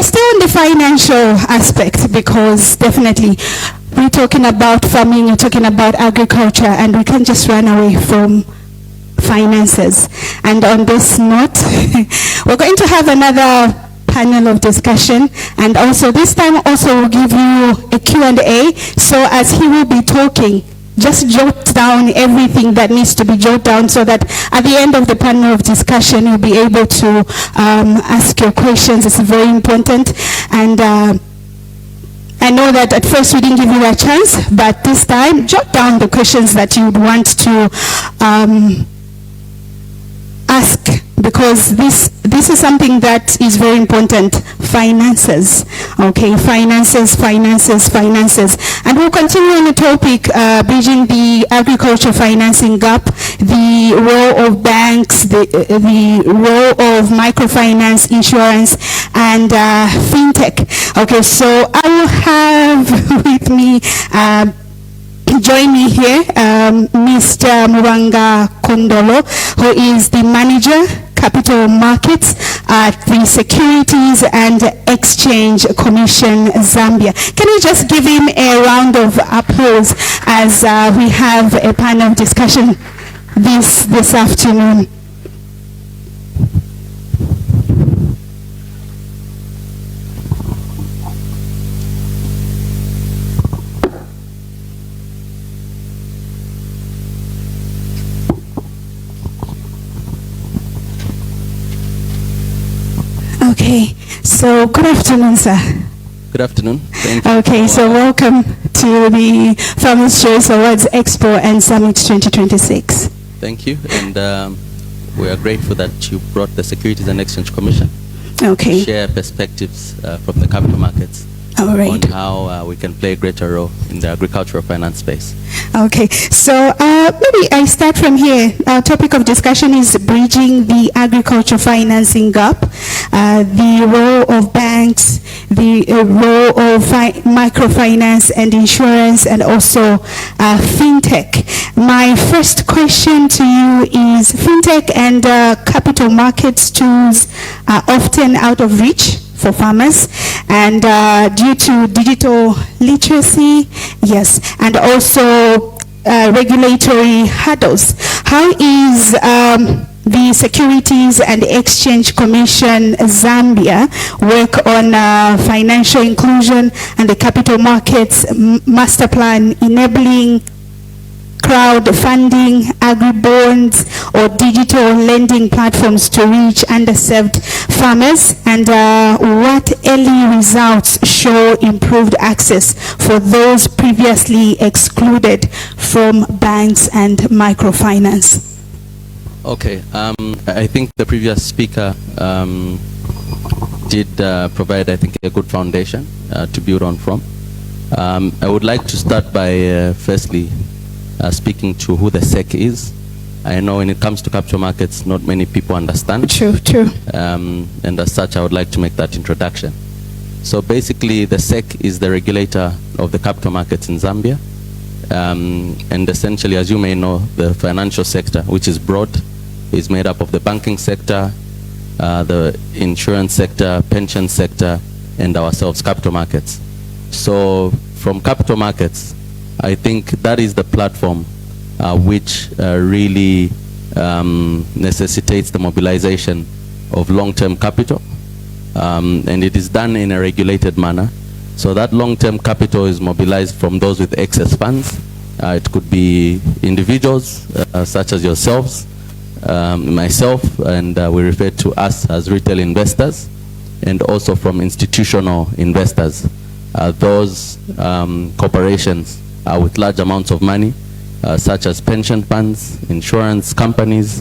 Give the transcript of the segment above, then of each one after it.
still on the financial aspect, because definitely we're talking about farming, we're talking about agriculture, and we can't just run away from finances. And on this note, we're going to have another panel of discussion, and also this time also we'll give you a Q&A. So as he will be talking, just jot down everything that needs to be jotted down, so that at the end of the panel of discussion you'll be able to ask your questions. It's very important. And I know that at first we didn't give you a chance, but this time jot down the questions that you would want to ask, because this is something that is very important. Finances, okay, finances. And we'll continue on the topic, bridging the agriculture financing gap, the role of banks, the role of microfinance, insurance, and fintech. Okay, so I will have with me join me here, Mr. Mubanga Kondolo, who is the manager, capital markets at the Securities and Exchange Commission, Zambia. Can you just give him a round of applause as we have a panel discussion this afternoon? Okay, so good afternoon, sir. Good afternoon. Thank you. Okay, so welcome to the Farmers' Choice Awards Expo and Summit 2026. Thank you, and we are grateful that you brought the Securities and Exchange Commission to share perspectives from the capital markets on how we can play a greater role in the agricultural finance space. Okay, so maybe I start from here. Our topic of discussion is bridging the agriculture financing gap, the role of banks, the role of microfinance and insurance, and also fintech. My first question to you is, fintech and capital markets tools are often out of reach for farmers, and due to digital literacy, yes, and also regulatory hurdles. How is the Securities and Exchange Commission Zambia work on financial inclusion and the capital markets master plan enabling crowdfunding, agri-bonds, or digital lending platforms to reach underserved farmers, and what early results show improved access for those previously excluded from banks and microfinance? Okay, I think the previous speaker did provide, I think, a good foundation to build on from. I would like to start by firstly speaking to who the SEC is. I know when it comes to capital markets, not many people understand. True. And as such, I would like to make that introduction. So basically, the SEC is the regulator of the capital markets in Zambia. And essentially, as you may know, the financial sector, which is broad, is made up of the banking sector, the insurance sector, pension sector, and ourselves, capital markets. So from capital markets, I think that is the platform which really necessitates the mobilization of long-term capital, and it is done in a regulated manner. So that long-term capital is mobilized from those with excess funds. It could be individuals such as yourselves, myself, and we refer to us as retail investors, and also from institutional investors, those corporations with large amounts of money, such as pension funds, insurance companies,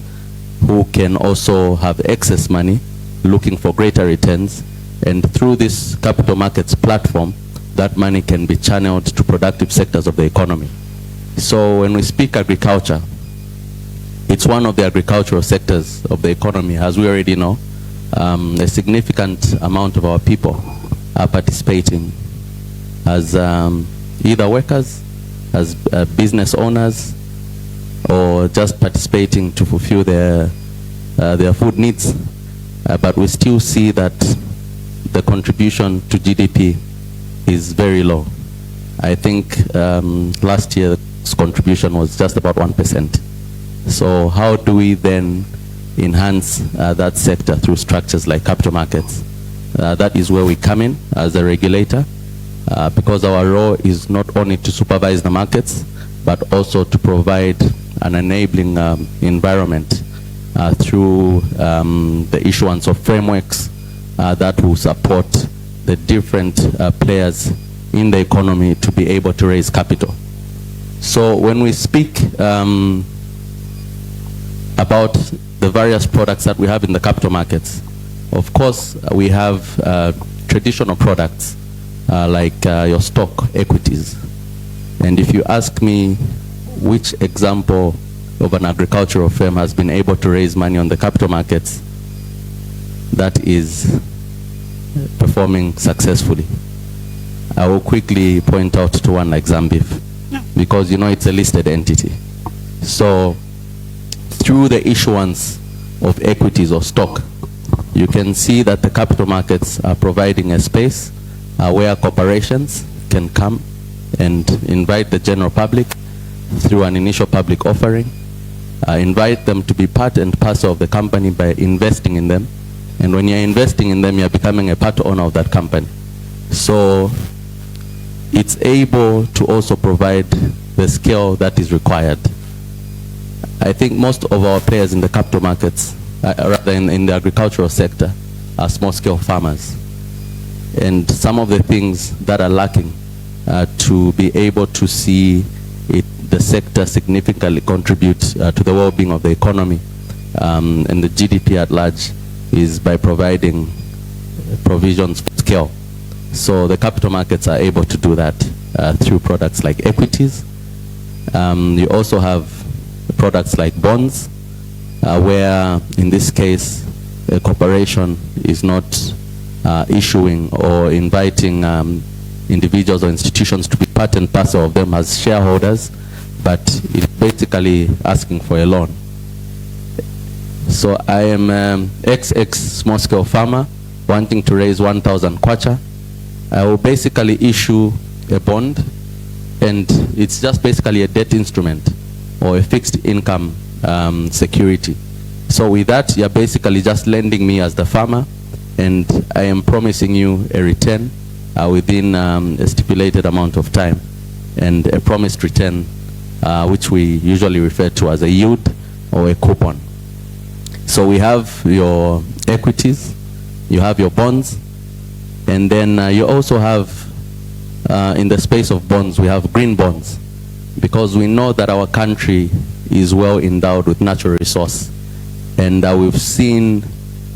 who can also have excess money looking for greater returns. And through this capital markets platform, that money can be channeled to productive sectors of the economy. So when we speak agriculture, it's one of the agricultural sectors of the economy. As we already know, a significant amount of our people are participating as either workers, as business owners, or just participating to fulfill their food needs. But we still see that the contribution to GDP is very low. I think last year's contribution was just about 1%. So how do we then enhance that sector through structures like capital markets? That is where we come in as a regulator, because our role is not only to supervise the markets, but also to provide an enabling environment through the issuance of frameworks that will support the different players in the economy to be able to raise capital. So when we speak about the various products that we have in the capital markets, of course we have traditional products like your stock equities. And if you ask me which example of an agricultural firm has been able to raise money on the capital markets that is performing successfully, I will quickly point out to one like Zambif, because you know it's a listed entity. So through the issuance of equities or stock, you can see that the capital markets are providing a space where corporations can come and invite the general public through an initial public offering, invite them to be part and parcel of the company by investing in them. And when you're investing in them, you're becoming a part owner of that company. So it's able to also provide the scale that is required. I think most of our players in the capital markets, rather in the agricultural sector, are small-scale farmers. And some of the things that are lacking to be able to see the sector significantly contribute to the well-being of the economy and the GDP at large is by providing provisions for scale. So the capital markets are able to do that through products like equities. You also have products like bonds, where in this case a corporation is not issuing or inviting individuals or institutions to be part and parcel of them as shareholders, but it's basically asking for a loan. So I am XX small-scale farmer wanting to raise 1,000 kwacha. I will basically issue a bond, and it's just basically a debt instrument or a fixed income security. So with that, you're basically just lending me as the farmer, and I am promising you a return within a stipulated amount of time, and a promised return, which we usually refer to as a yield or a coupon. So we have your equities, you have your bonds, and then you also have, in the space of bonds, we have green bonds, because we know that our country is well endowed with natural resource, and we've seen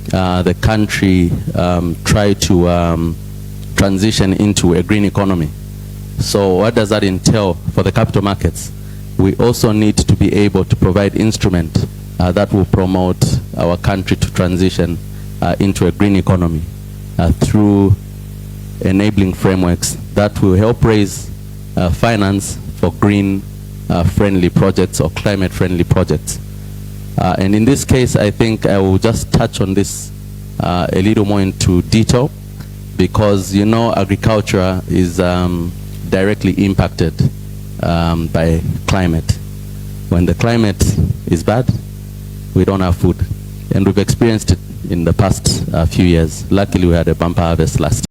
the country try to transition into a green economy. So what does that entail for the capital markets? We also need to be able to provide instrument that will promote our country to transition into a green economy through enabling frameworks that will help raise finance for green friendly projects or climate friendly projects. And in this case, I think I will just touch on this a little more into detail, because you know agriculture is directly impacted by climate. When the climate is bad, we don't have food, and we've experienced it in the past few years. Luckily, we had a bumper harvest last